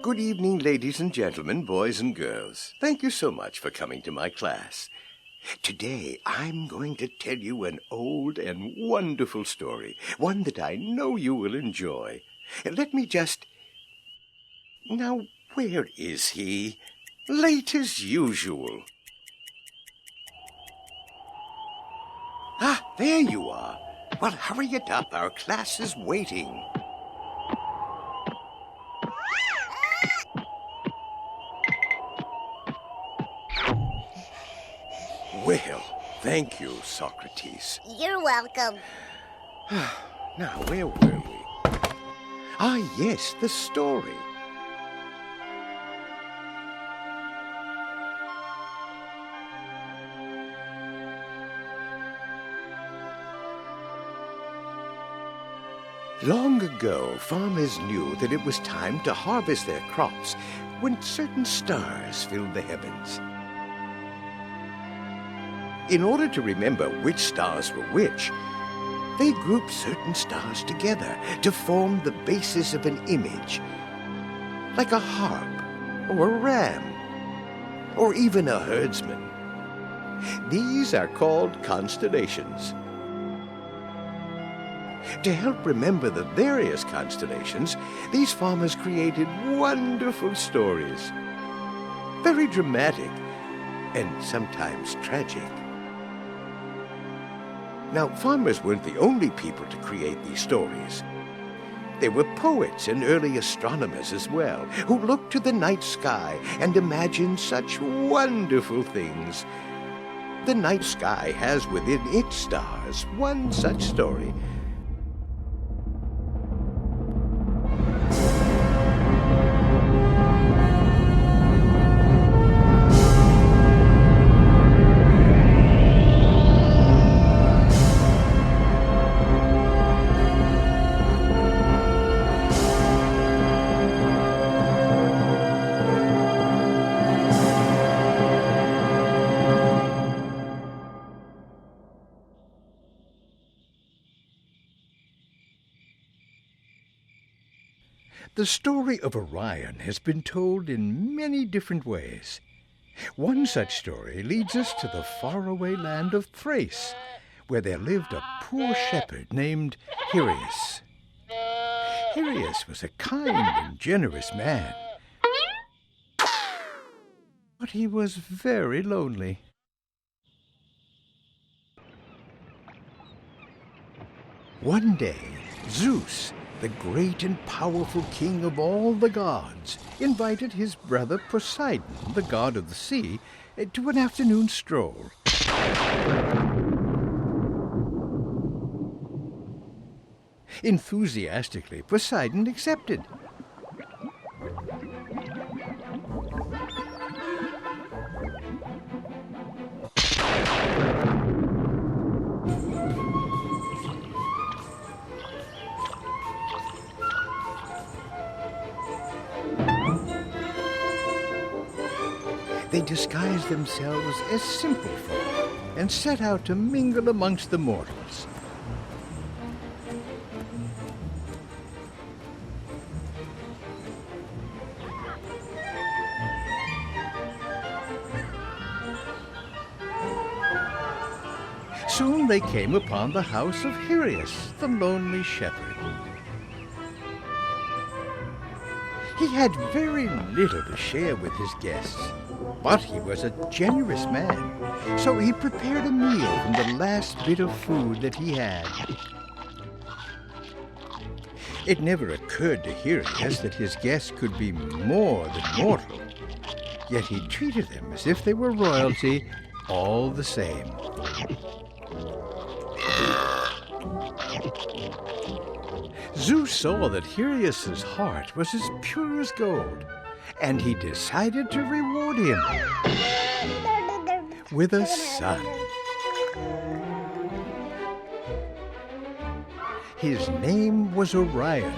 Good evening, ladies and gentlemen, boys and girls. Thank you so much for coming to my class. Today, I'm going to tell you an old and wonderful story, one that I know you will enjoy. Let me just... Now, where is he? Late as usual. Ah, there you are. Well, hurry it up. Our class is waiting. Well, thank you, Socrates. You're welcome. Now, where were we? Ah, yes, the story. Long ago, farmers knew that it was time to harvest their crops when certain stars filled the heavens. In order to remember which stars were which, they grouped certain stars together to form the basis of an image, like a harp, or a ram, or even a herdsman. These are called constellations. To help remember the various constellations, these farmers created wonderful stories, very dramatic and sometimes tragic. Now, farmers weren't the only people to create these stories. There were poets and early astronomers as well, who looked to the night sky and imagined such wonderful things. The night sky has within its stars one such story. The story of Orion has been told in many different ways. One such story leads us to the faraway land of Thrace, where there lived a poor shepherd named Hirius. Hirius was a kind and generous man, but he was very lonely. One day, Zeus, the great and powerful king of all the gods, invited his brother Poseidon, the god of the sea, to an afternoon stroll. Enthusiastically, Poseidon accepted. They disguised themselves as simple folk and set out to mingle amongst the mortals. Soon they came upon the house of Hirius, the lonely shepherd. He had very little to share with his guests, but he was a generous man, so he prepared a meal from the last bit of food that he had. It never occurred to Hirius that his guests could be more than mortal, yet he treated them as if they were royalty all the same. Zeus saw that Hirius's heart was as pure as gold, and he decided to reward him with a son. His name was Orion,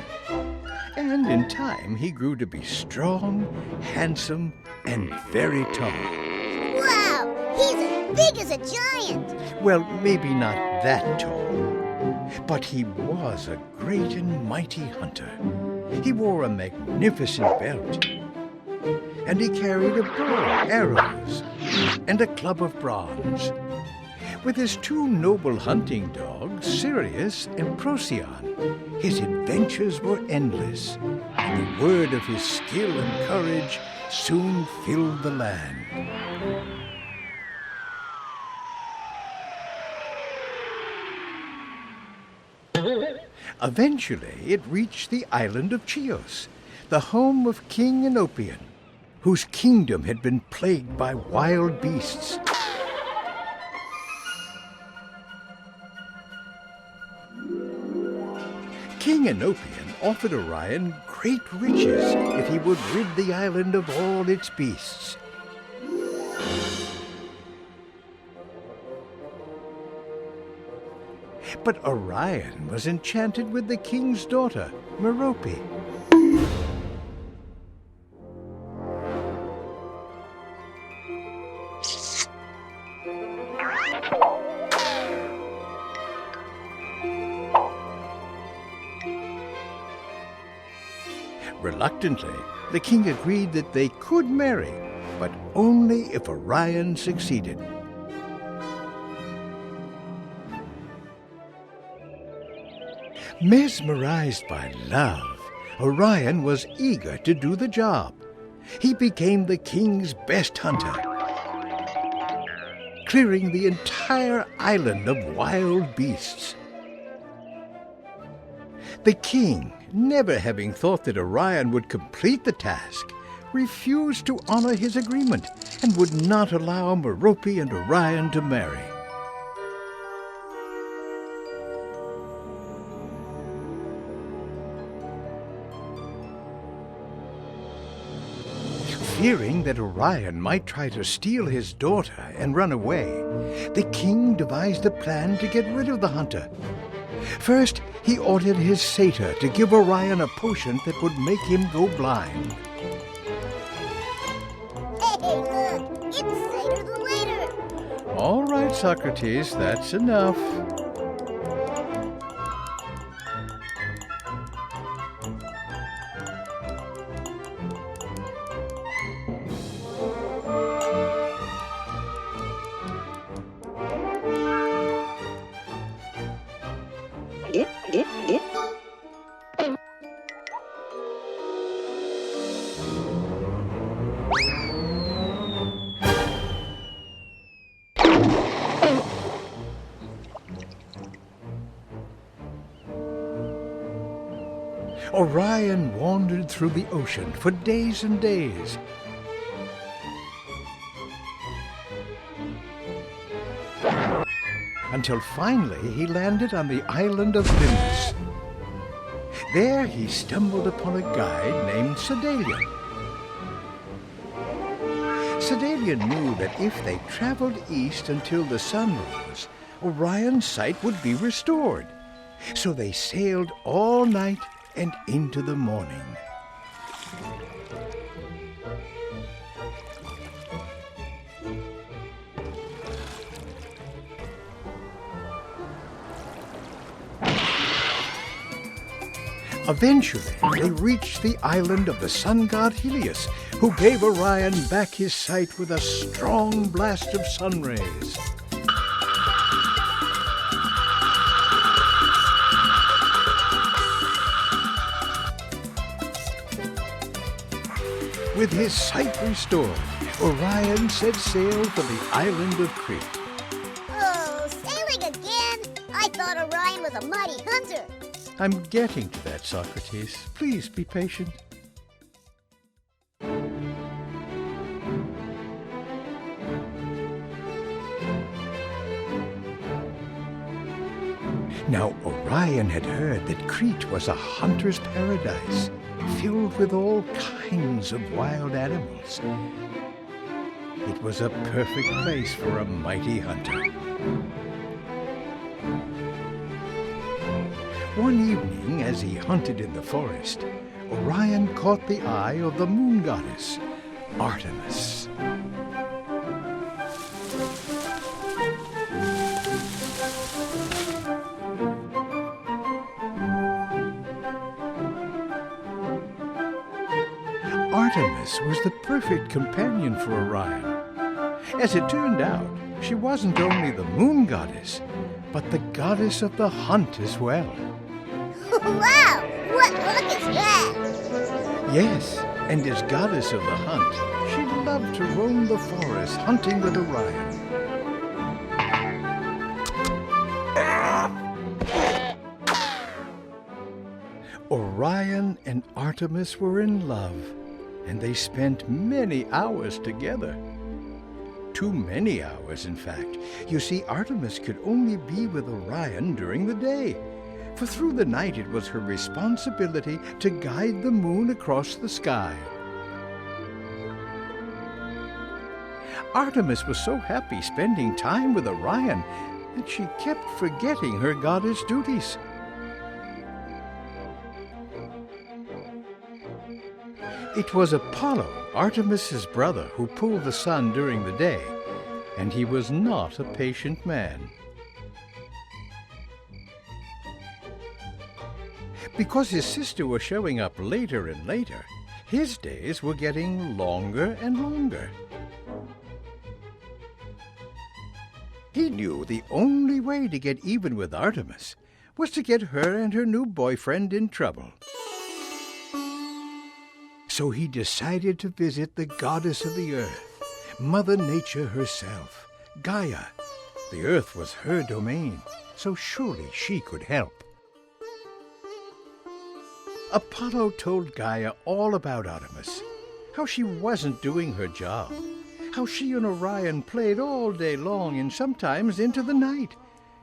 and in time he grew to be strong, handsome, and very tall. Wow! He's as big as a giant! Well, maybe not that tall, but he was a great and mighty hunter. He wore a magnificent belt and he carried a bow, arrows, and a club of bronze. With his two noble hunting dogs, Hirius and Procyon, his adventures were endless, and the word of his skill and courage soon filled the land. Eventually, it reached the island of Chios, the home of King Enopion, whose kingdom had been plagued by wild beasts. King Enopion offered Orion great riches if he would rid the island of all its beasts. But Orion was enchanted with the king's daughter, Merope. Reluctantly, the king agreed that they could marry, but only if Orion succeeded. Mesmerized by love, Orion was eager to do the job. He became the king's best hunter, clearing the entire island of wild beasts. The king, never having thought that Orion would complete the task, refused to honor his agreement and would not allow Merope and Orion to marry. Fearing that Orion might try to steal his daughter and run away, the king devised a plan to get rid of the hunter. First, he ordered his satyr to give Orion a potion that would make him go blind. Hey, look! It's Satyr the Later! All right, Socrates, that's enough. Orion wandered through the ocean for days and days. Until finally he landed on the island of blindness. There he stumbled upon a guide named Sedalion. Sedalion knew that if they traveled east until the sun rose, Orion's sight would be restored. So they sailed all night and into the morning. Eventually, they reached the island of the sun god Hirius, who gave Orion back his sight with a strong blast of sun rays. With his sight restored, Orion set sail for the island of Crete. Oh, sailing again? I thought Orion was a mighty hunter. I'm getting to that, Socrates. Please be patient. Now, Orion had heard that Crete was a hunter's paradise, filled with all kinds of wild animals. It was a perfect place for a mighty hunter. One evening, as he hunted in the forest, Orion caught the eye of the moon goddess, Artemis. Artemis was the perfect companion for Orion. As it turned out, she wasn't only the moon goddess, but the goddess of the hunt as well. Wow! What luck is that? Yes, and as goddess of the hunt, she loved to roam the forest hunting with Orion. Orion and Artemis were in love, and they spent many hours together. Too many hours, in fact. You see, Artemis could only be with Orion during the day, for through the night it was her responsibility to guide the moon across the sky. Artemis was so happy spending time with Orion that she kept forgetting her goddess duties. It was Apollo, Artemis's brother, who pulled the sun during the day, and he was not a patient man. Because his sister was showing up later and later, his days were getting longer and longer. He knew the only way to get even with Artemis was to get her and her new boyfriend in trouble. So he decided to visit the goddess of the earth, Mother Nature herself, Gaia. The earth was her domain, so surely she could help. Apollo told Gaia all about Artemis, how she wasn't doing her job, how she and Orion played all day long and sometimes into the night,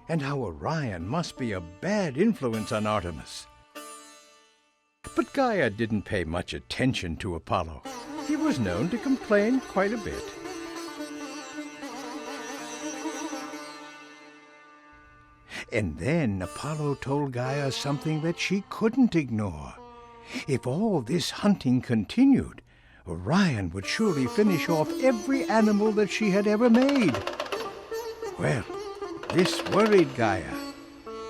and how Orion must be a bad influence on Artemis. But Gaia didn't pay much attention to Apollo. He was known to complain quite a bit. And then Apollo told Gaia something that she couldn't ignore. If all this hunting continued, Orion would surely finish off every animal that she had ever made. Well, this worried Gaia.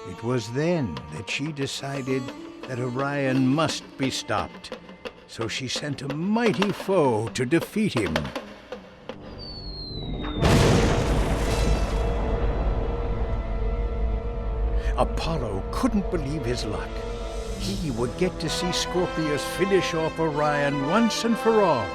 It was then that she decided that Orion must be stopped, so she sent a mighty foe to defeat him. Apollo couldn't believe his luck. He would get to see Scorpius finish off Orion once and for all.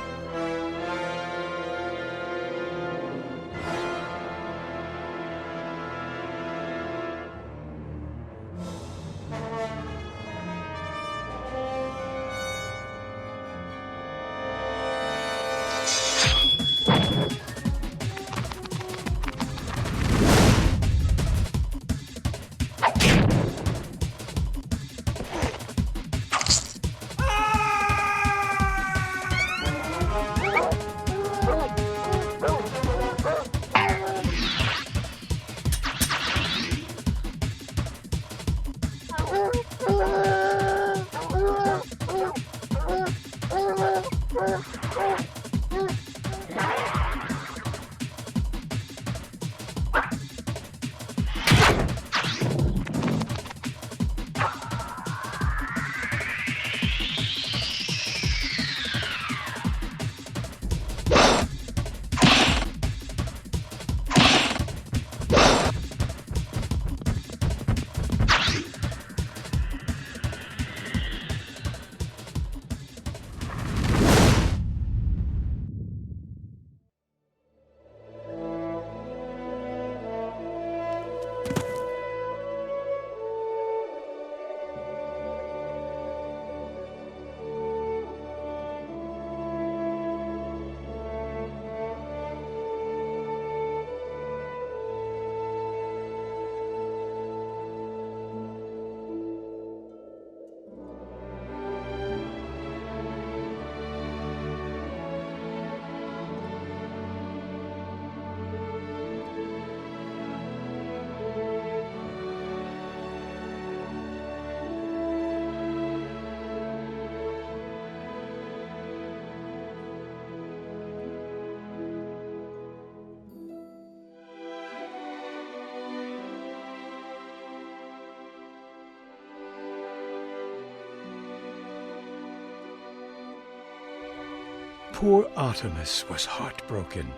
Poor Artemis was heartbroken.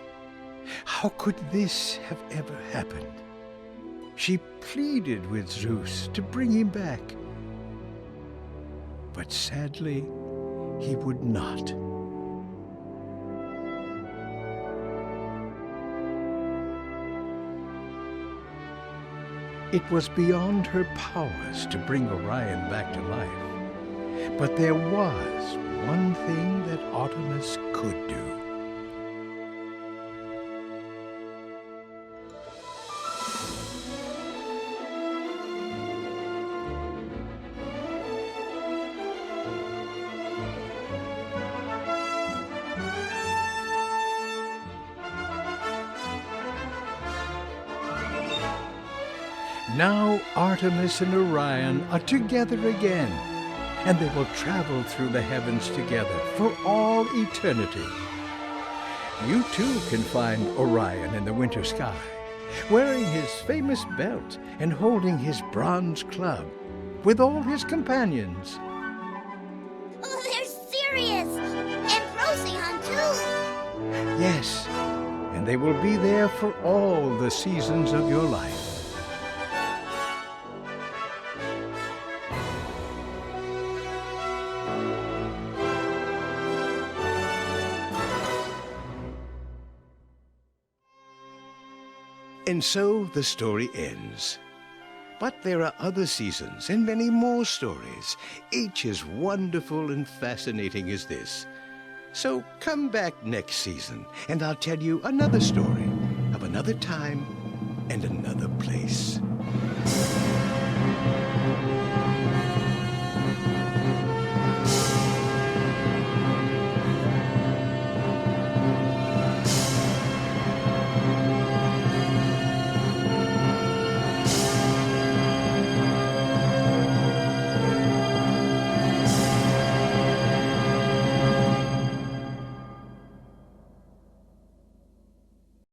How could this have ever happened? She pleaded with Zeus to bring him back. But sadly, he would not. It was beyond her powers to bring Orion back to life. But there was one thing that Artemis could do. Now Artemis and Orion are together again, and they will travel through the heavens together for all eternity. You too can find Orion in the winter sky, wearing his famous belt and holding his bronze club with all his companions. Oh, there's Hirius and Procyon too. Yes, and they will be there for all the seasons of your life. And so the story ends. But there are other seasons and many more stories, each as wonderful and fascinating as this. So come back next season, and I'll tell you another story of another time and another place.